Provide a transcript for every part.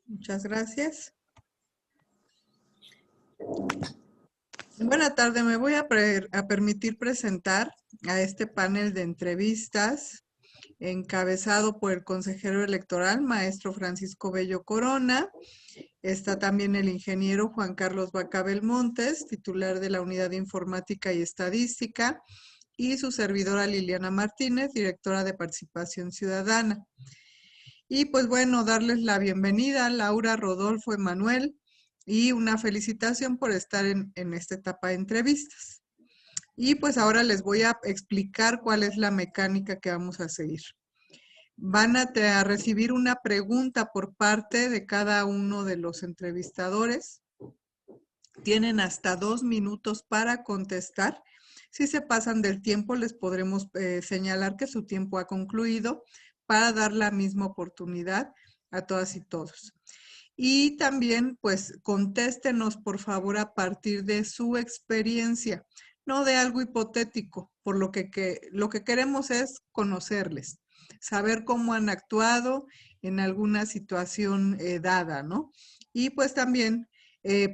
Muchas gracias. Buenas tardes, me voy a permitir presentar a este panel de entrevistas encabezado por el consejero electoral, maestro Francisco Bello Corona. Está también el ingeniero Juan Carlos Vaca Belmontes, titular de la Unidad de Informática y Estadística, y su servidora Liliana Martínez, directora de Participación Ciudadana. Y pues bueno, darles la bienvenida a Laura, Rodolfo, Emanuel, y una felicitación por estar en esta etapa de entrevistas. Y pues ahora les voy a explicar cuál es la mecánica que vamos a seguir. Van a recibir una pregunta por parte de cada uno de los entrevistadores. Tienen hasta 2 minutos para contestar. Si se pasan del tiempo, les podremos señalar que su tiempo ha concluido para dar la misma oportunidad a todas y todos. Y también, pues, contéstenos, por favor, a partir de su experiencia, no de algo hipotético, por lo que queremos es conocerles, saber cómo han actuado en alguna situación dada, ¿no? Y pues también,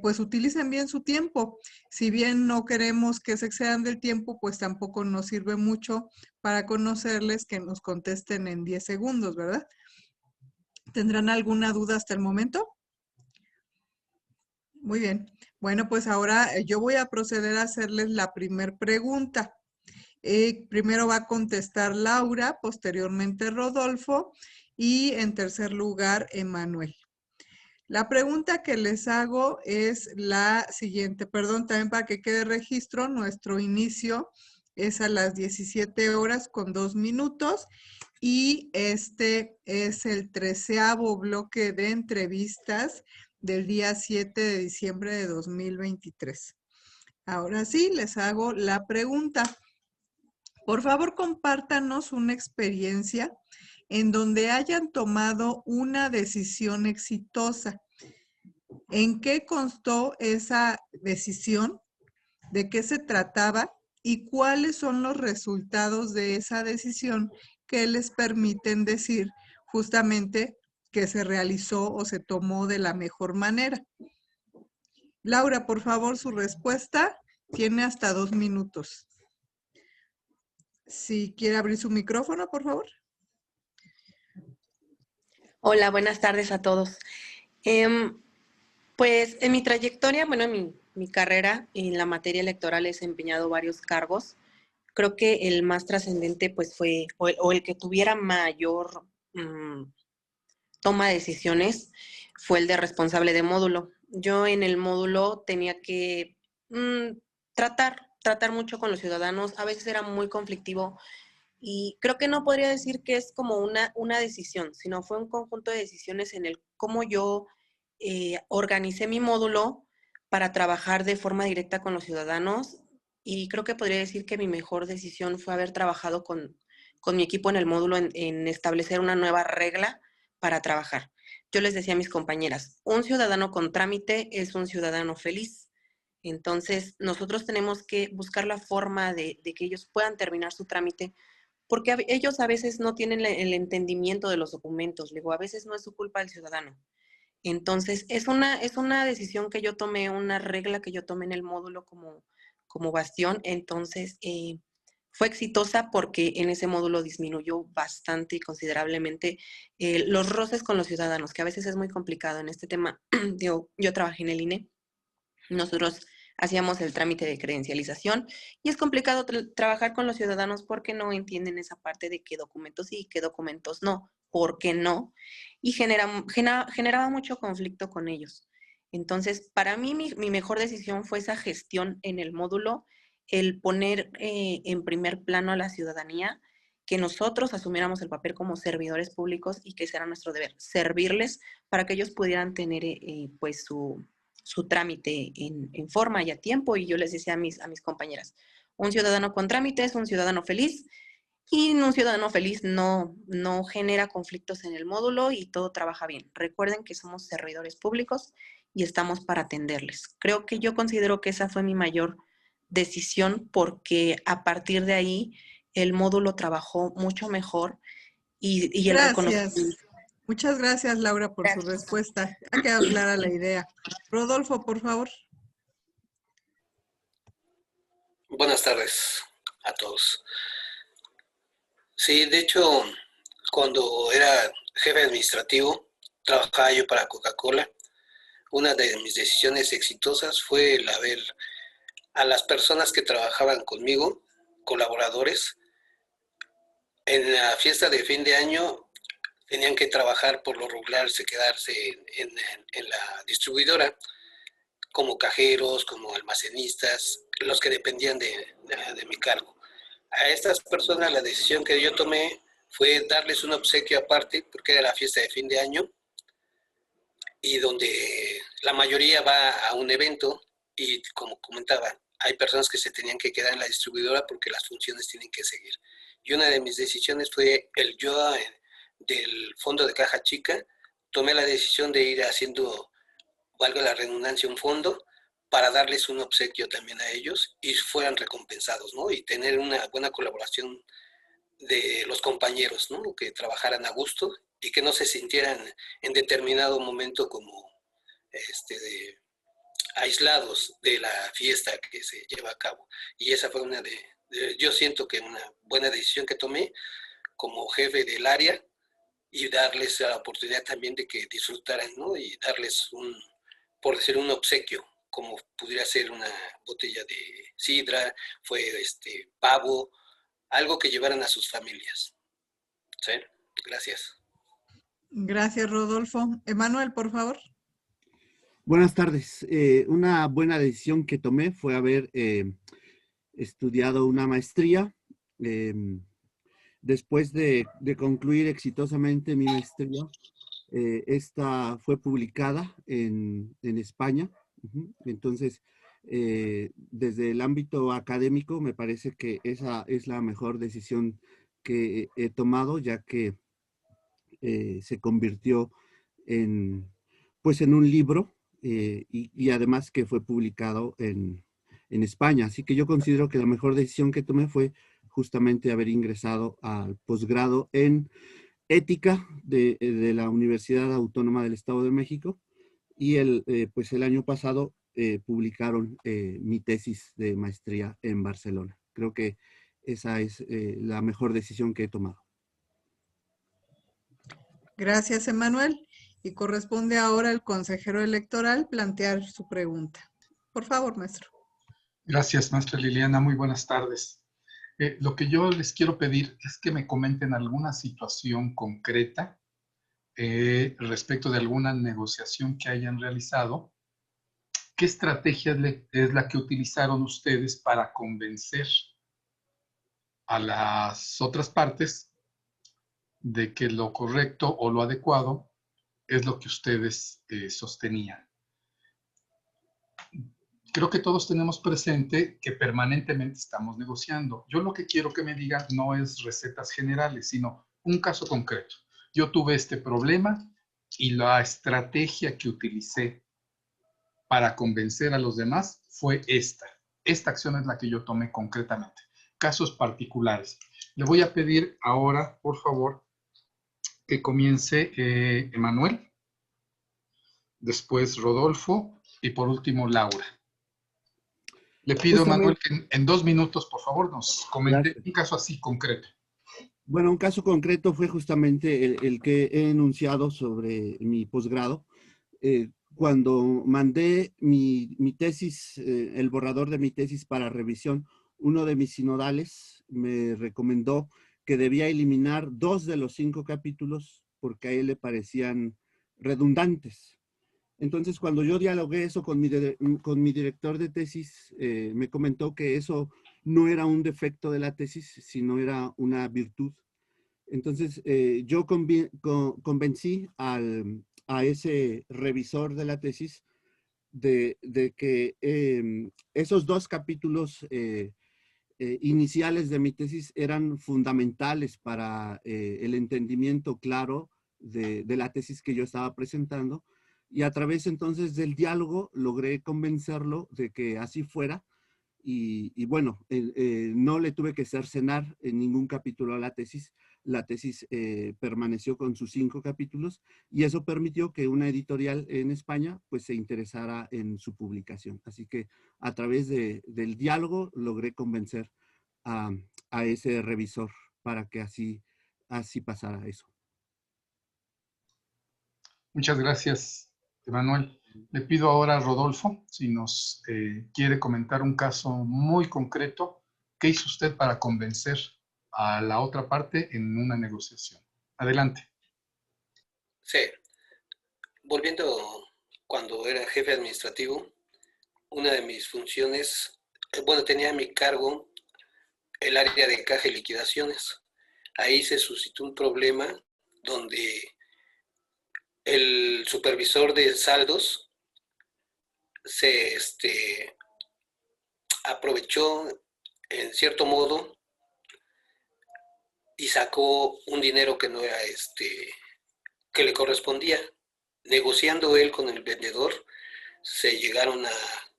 pues utilicen bien su tiempo. Si bien no queremos que se excedan del tiempo, pues tampoco nos sirve mucho para conocerles que nos contesten en 10 segundos, ¿verdad? ¿Tendrán alguna duda hasta el momento? Muy bien. Bueno, pues ahora yo voy a proceder a hacerles la primera pregunta. Primero va a contestar Laura, posteriormente Rodolfo y en tercer lugar Emanuel. La pregunta que les hago es la siguiente. Perdón, también para que quede registro, nuestro inicio es a las 17 horas con 2 minutos y este es el 13º bloque de entrevistas del día 7 de diciembre de 2023. Ahora sí, les hago la pregunta. Por favor, compártanos una experiencia en donde hayan tomado una decisión exitosa. ¿En qué constó esa decisión? ¿De qué se trataba? ¿Y cuáles son los resultados de esa decisión que les permiten decir justamente que se realizó o se tomó de la mejor manera? Laura, por favor, su respuesta tiene hasta 2 minutos. Si quiere abrir su micrófono, por favor. Hola, buenas tardes a todos. Pues en mi trayectoria, bueno, en mi carrera en la materia electoral he desempeñado varios cargos. Creo que el más trascendente pues fue, o el que tuviera mayor toma de decisiones, fue el de responsable de módulo. Yo en el módulo tenía que tratar mucho con los ciudadanos. A veces era muy conflictivo y creo que no podría decir que es como una decisión, sino fue un conjunto de decisiones en el cómo yo organicé mi módulo para trabajar de forma directa con los ciudadanos, y creo que podría decir que mi mejor decisión fue haber trabajado con mi equipo en el módulo en establecer una nueva regla para trabajar. Yo les decía a mis compañeras, un ciudadano con trámite es un ciudadano feliz. Entonces, nosotros tenemos que buscar la forma de que ellos puedan terminar su trámite, porque ellos a veces no tienen el entendimiento de los documentos. Digo, a veces no es su culpa del ciudadano. Entonces, es una decisión que yo tomé, una regla que yo tomé en el módulo como bastión. Entonces, fue exitosa porque en ese módulo disminuyó bastante y considerablemente los roces con los ciudadanos, que a veces es muy complicado en este tema. Digo, yo trabajé en el INE, nosotros hacíamos el trámite de credencialización y es complicado trabajar con los ciudadanos porque no entienden esa parte de qué documentos sí y qué documentos no, por qué no, y generaba mucho conflicto con ellos. Entonces, para mí mi mejor decisión fue esa gestión en el módulo, el poner en primer plano a la ciudadanía, que nosotros asumiéramos el papel como servidores públicos y que ese era nuestro deber, servirles para que ellos pudieran tener pues su trámite en forma y a tiempo. Y yo les decía a mis compañeras, un ciudadano con trámite es un ciudadano feliz, y un ciudadano feliz no genera conflictos en el módulo y todo trabaja bien. Recuerden que somos servidores públicos y estamos para atenderles. Creo que yo considero que esa fue mi mayor decisión, porque a partir de ahí el módulo trabajó mucho mejor y el reconocimiento. Muchas gracias, Laura, por su Gracias. respuesta. Ha quedado clara la idea. Rodolfo, por favor. Buenas tardes a todos. Sí, de hecho, cuando era jefe administrativo, trabajaba yo para Coca-Cola. Una de mis decisiones exitosas fue el haber a las personas que trabajaban conmigo, colaboradores, en la fiesta de fin de año tenían que trabajar por lo regular, quedarse en la distribuidora como cajeros, como almacenistas, los que dependían de mi cargo. A estas personas la decisión que yo tomé fue darles un obsequio aparte, porque era la fiesta de fin de año, y donde la mayoría va a un evento, y como comentaba, hay personas que se tenían que quedar en la distribuidora porque las funciones tienen que seguir. Y una de mis decisiones fue yo del fondo de caja chica, tomé la decisión de ir haciendo, valga la redundancia, un fondo para darles un obsequio también a ellos y fueran recompensados, ¿no? Y tener una buena colaboración de los compañeros, ¿no? Que trabajaran a gusto y que no se sintieran en determinado momento como aislados de la fiesta que se lleva a cabo. Y esa fue yo siento que una buena decisión que tomé como jefe del área y darles la oportunidad también de que disfrutaran, ¿no? Y darles por decir, un obsequio, como pudiera ser una botella de sidra, fue pavo, algo que llevaran a sus familias. ¿Sí? Gracias. Gracias, Rodolfo. Emanuel, por favor. Buenas tardes. Una buena decisión que tomé fue haber estudiado una maestría. Después de concluir exitosamente mi maestría, esta fue publicada en España. Entonces, desde el ámbito académico, me parece que esa es la mejor decisión que he tomado, ya que se convirtió pues en un libro y además que fue publicado en España. Así que yo considero que la mejor decisión que tomé fue justamente haber ingresado al posgrado en ética de la Universidad Autónoma del Estado de México y pues el año pasado publicaron mi tesis de maestría en Barcelona. Creo que esa es la mejor decisión que he tomado. Gracias, Emanuel. Y corresponde ahora al consejero electoral plantear su pregunta. Por favor, maestro. Gracias, maestra Liliana. Muy buenas tardes. Lo que yo les quiero pedir es que me comenten alguna situación concreta respecto de alguna negociación que hayan realizado. ¿Qué estrategia es la que utilizaron ustedes para convencer a las otras partes de que lo correcto o lo adecuado es lo que ustedes sostenían? Creo que todos tenemos presente que permanentemente estamos negociando. Yo lo que quiero que me digan no es recetas generales, sino un caso concreto. Yo tuve este problema y la estrategia que utilicé para convencer a los demás fue esta. Esta acción es la que yo tomé concretamente. Casos particulares. Le voy a pedir ahora, por favor, que comience Emanuel, después Rodolfo y por último Laura. Le pido, Manuel, que en 2 minutos, por favor, nos comente un caso así concreto. Bueno, un caso concreto fue justamente el que he enunciado sobre mi posgrado. Cuando mandé mi tesis, el borrador de mi tesis para revisión, uno de mis sinodales me recomendó que debía eliminar 2 de los 5 capítulos porque a él le parecían redundantes. Entonces, cuando yo dialogué eso con mi director de tesis, me comentó que eso no era un defecto de la tesis, sino era una virtud. Entonces, yo convencí a ese revisor de la tesis de que esos 2 capítulos iniciales de mi tesis eran fundamentales para el entendimiento claro de la tesis que yo estaba presentando. Y a través entonces del diálogo logré convencerlo de que así fuera y bueno, no le tuve que cercenar en ningún capítulo a la tesis. La tesis permaneció con sus 5 capítulos y eso permitió que una editorial en España pues se interesara en su publicación. Así que a través del diálogo logré convencer a, a ese revisor para que así pasara eso. Muchas gracias, Emanuel. Le pido ahora a Rodolfo si nos quiere comentar un caso muy concreto. ¿Qué hizo usted para convencer a la otra parte en una negociación? Adelante. Sí, volviendo cuando era jefe administrativo, una de mis funciones, bueno, tenía a mi cargo el área de caja y liquidaciones. Ahí se suscitó un problema donde el supervisor de saldos se aprovechó en cierto modo y sacó un dinero que no era que le correspondía. Negociando él con el vendedor, se llegaron a,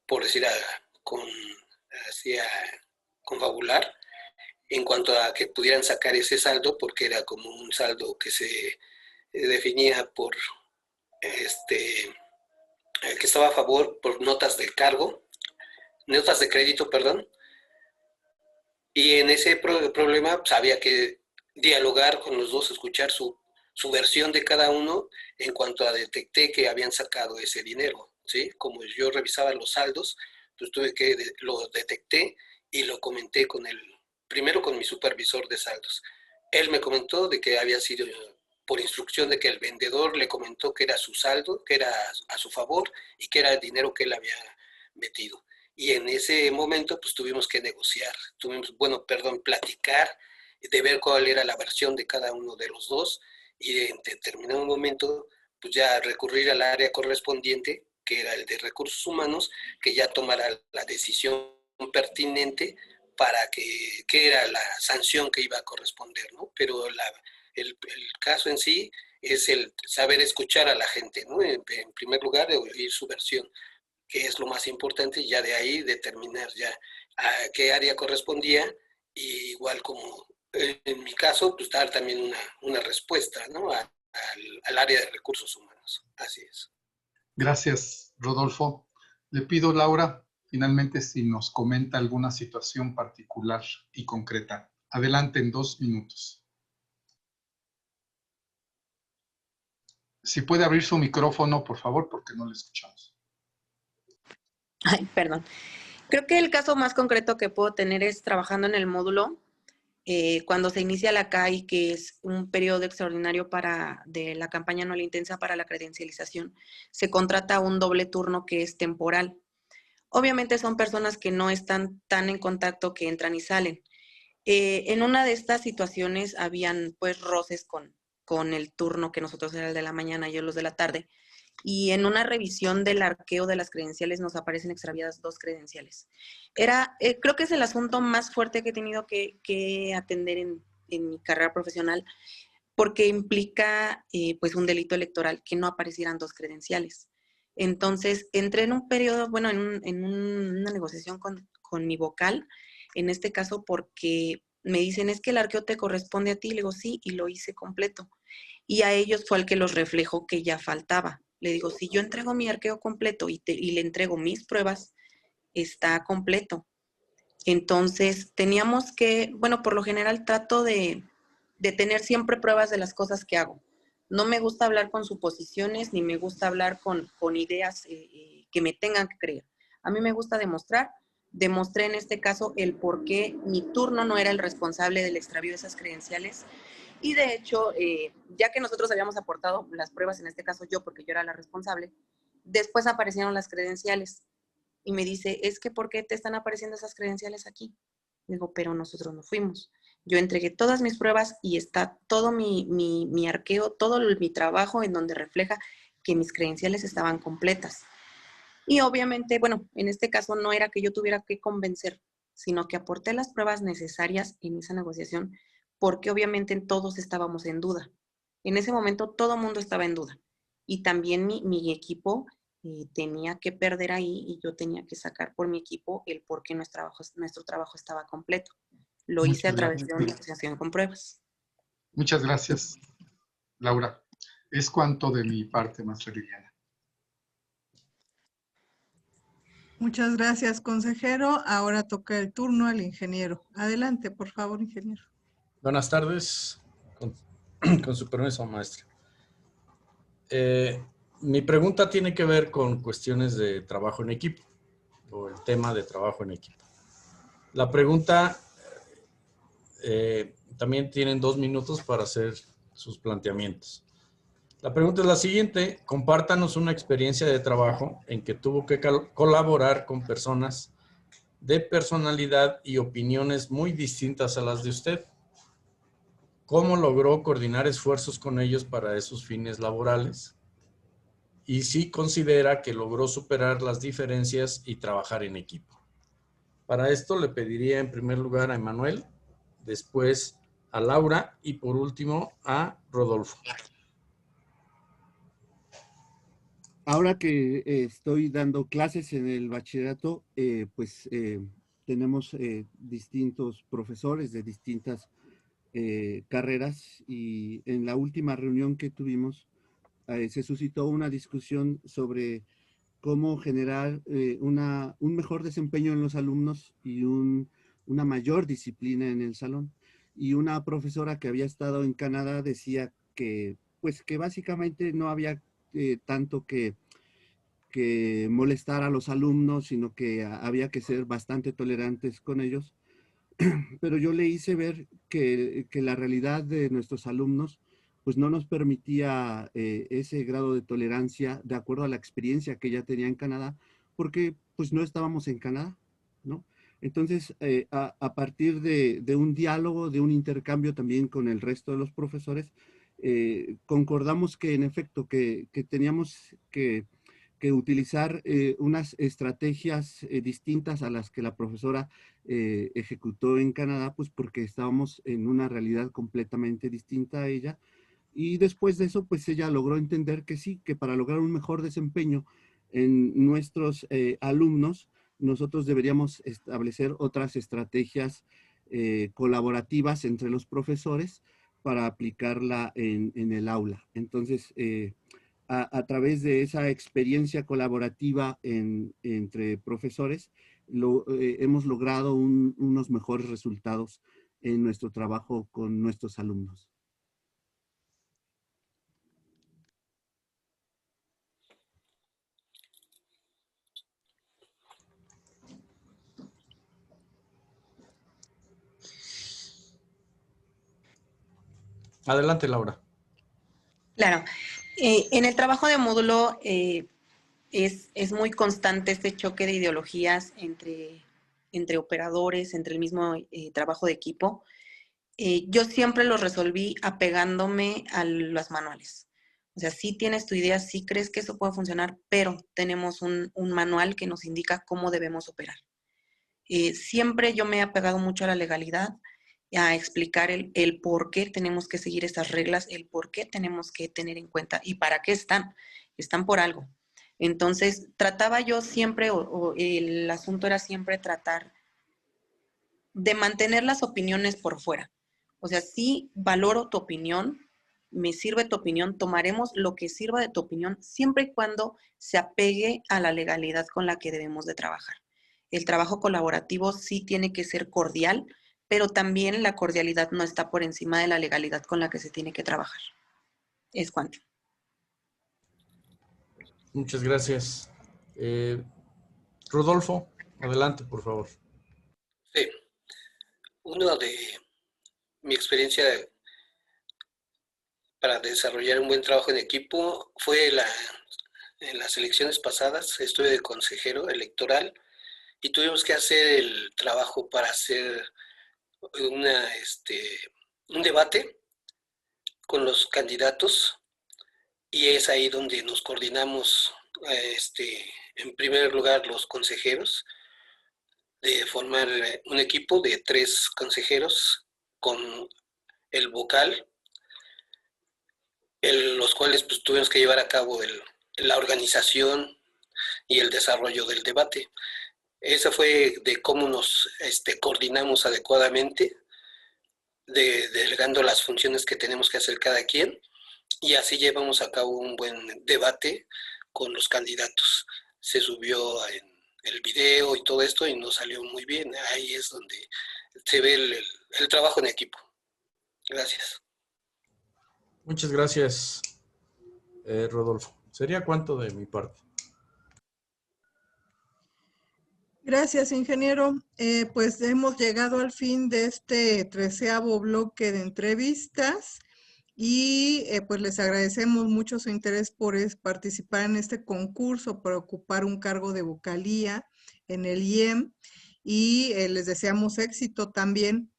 por decir, confabular en cuanto a que pudieran sacar ese saldo, porque era como un saldo que se definía por que estaba a favor por notas de cargo, notas de crédito, perdón, y en ese problema pues, había que dialogar con los dos, escuchar su versión de cada uno en cuanto a detecté que habían sacado ese dinero, ¿sí? Como yo revisaba los saldos, pues lo detecté y lo comenté primero con mi supervisor de saldos. Él me comentó de que había sido por instrucción de que el vendedor le comentó que era su saldo, que era a su favor y que era el dinero que él había metido. Y en ese momento pues tuvimos que negociar, platicar, de ver cuál era la versión de cada uno de los dos y en determinado momento pues ya recurrir al área correspondiente, que era el de recursos humanos, que ya tomara la decisión pertinente para que era la sanción que iba a corresponder, ¿no? Pero el caso en sí es el saber escuchar a la gente, ¿no? En primer lugar, oír su versión, que es lo más importante, y ya de ahí determinar ya a qué área correspondía, y igual como en mi caso, pues dar también una respuesta, ¿no? Al área de recursos humanos. Así es. Gracias, Rodolfo. Le pido, Laura, finalmente si nos comenta alguna situación particular y concreta. Adelante en 2 minutos. Si puede abrir su micrófono, por favor, porque no le escuchamos. Ay, perdón. Creo que el caso más concreto que puedo tener es trabajando en el módulo, cuando se inicia la CAI, que es un periodo extraordinario de la campaña anual intensa para la credencialización, se contrata un doble turno que es temporal. Obviamente son personas que no están tan en contacto, que entran y salen. En una de estas situaciones habían pues roces con el turno que nosotros era el de la mañana y yo los de la tarde. Y en una revisión del arqueo de las credenciales nos aparecen extraviadas 2 credenciales. Creo que es el asunto más fuerte que he tenido que atender en mi carrera profesional, porque implica pues un delito electoral que no aparecieran 2 credenciales. Entonces, entré en un periodo, bueno, en una negociación con mi vocal, en este caso porque me dicen, es que el arqueo te corresponde a ti. Le digo, sí, y lo hice completo. Y a ellos fue al que los reflejó que ya faltaba. Le digo, si yo entrego mi arqueo completo y le entrego mis pruebas, está completo. Entonces, teníamos que, bueno, por lo general trato de tener siempre pruebas de las cosas que hago. No me gusta hablar con suposiciones, ni me gusta hablar con ideas que me tengan que creer. A mí me gusta demostrar. Demostré en este caso el por qué mi turno no era el responsable del extravío de esas credenciales. Y de hecho, ya que nosotros habíamos aportado las pruebas, en este caso yo, porque yo era la responsable, después aparecieron las credenciales. Y me dice, es que ¿por qué te están apareciendo esas credenciales aquí? Digo, pero nosotros no fuimos. Yo entregué todas mis pruebas y está todo mi arqueo, todo mi trabajo en donde refleja que mis credenciales estaban completas. Y obviamente, bueno, en este caso no era que yo tuviera que convencer, sino que aporté las pruebas necesarias en esa negociación, porque obviamente todos estábamos en duda. En ese momento todo el mundo estaba en duda. Y también mi equipo tenía que perder ahí y yo tenía que sacar por mi equipo el por qué nuestro trabajo estaba completo. Lo hice a través de una negociación con pruebas. Muchas gracias, Laura. Es cuanto de mi parte, maestra Liliana. Muchas gracias, consejero. Ahora toca el turno al ingeniero. Adelante, por favor, ingeniero. Buenas tardes, con su permiso, maestra. Mi pregunta tiene que ver con cuestiones de trabajo en equipo, o el tema de trabajo en equipo. La pregunta, también tienen 2 minutos para hacer sus planteamientos. La pregunta es la siguiente: compártanos una experiencia de trabajo en que tuvo que colaborar con personas de personalidad y opiniones muy distintas a las de usted. ¿Cómo logró coordinar esfuerzos con ellos para esos fines laborales? Y si considera que logró superar las diferencias y trabajar en equipo. Para esto le pediría en primer lugar a Emanuel, después a Laura y por último a Rodolfo. Ahora que estoy dando clases en el bachillerato, tenemos distintos profesores de distintas carreras, y en la última reunión que tuvimos se suscitó una discusión sobre cómo generar un mejor desempeño en los alumnos y una mayor disciplina en el salón. Y una profesora que había estado en Canadá decía que, pues, que básicamente no había tanto que molestar a los alumnos, sino que había que ser bastante tolerantes con ellos. Pero yo le hice ver que la realidad de nuestros alumnos pues no nos permitía ese grado de tolerancia de acuerdo a la experiencia que ella tenía en Canadá, porque pues no estábamos en Canadá, ¿no? Entonces, a partir de un diálogo, de un intercambio también con el resto de los profesores, concordamos que en efecto que teníamos que utilizar unas estrategias distintas a las que la profesora ejecutó en Canadá, pues porque estábamos en una realidad completamente distinta a ella. Y después de eso, pues ella logró entender que sí, que para lograr un mejor desempeño en nuestros alumnos, nosotros deberíamos establecer otras estrategias colaborativas entre los profesores para aplicarla en el aula. Entonces, a través de esa experiencia colaborativa entre profesores, hemos logrado unos mejores resultados en nuestro trabajo con nuestros alumnos. Adelante, Laura. Claro. En el trabajo de módulo es muy constante este choque de ideologías entre operadores, entre el mismo trabajo de equipo. Yo siempre lo resolví apegándome a los manuales. O sea, sí tienes tu idea, sí crees que eso puede funcionar, pero tenemos un manual que nos indica cómo debemos operar. Siempre yo me he apegado mucho a la legalidad, a explicar el por qué tenemos que seguir estas reglas, el por qué tenemos que tener en cuenta y para qué están. Están por algo. Entonces, trataba yo siempre, o el asunto era siempre tratar de mantener las opiniones por fuera. O sea, sí valoro tu opinión, me sirve tu opinión, tomaremos lo que sirva de tu opinión, siempre y cuando se apegue a la legalidad con la que debemos de trabajar. El trabajo colaborativo sí tiene que ser cordial, pero también la cordialidad no está por encima de la legalidad con la que se tiene que trabajar. Es cuanto. Muchas gracias. Rodolfo, adelante, por favor. Sí. Uno de mi experiencia para desarrollar un buen trabajo en equipo fue en las elecciones pasadas. Estuve de consejero electoral y tuvimos que hacer el trabajo para hacer un debate con los candidatos, y es ahí donde nos coordinamos, en primer lugar los consejeros, de formar un equipo de 3 consejeros con el vocal, los cuales pues tuvimos que llevar a cabo la organización y el desarrollo del debate. Esa fue de cómo nos coordinamos adecuadamente, delegando las funciones que tenemos que hacer cada quien, y así llevamos a cabo un buen debate con los candidatos. Se subió en el video y todo esto y nos salió muy bien. Ahí es donde se ve el trabajo en equipo. Gracias. Muchas gracias, Rodolfo. ¿Sería cuánto de mi parte? Gracias, ingeniero. Pues hemos llegado al fin de este 13º bloque de entrevistas y pues les agradecemos mucho su interés por participar en este concurso, por ocupar un cargo de vocalía en el IEM, y les deseamos éxito también.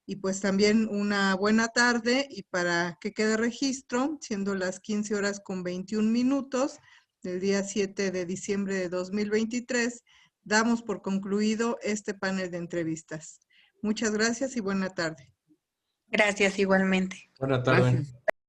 Y pues también una buena tarde, y para que quede registro, siendo las 15:21 del día 7 de diciembre de 2023, damos por concluido este panel de entrevistas. Muchas gracias y buena tarde. Gracias igualmente. Buena tarde. Gracias.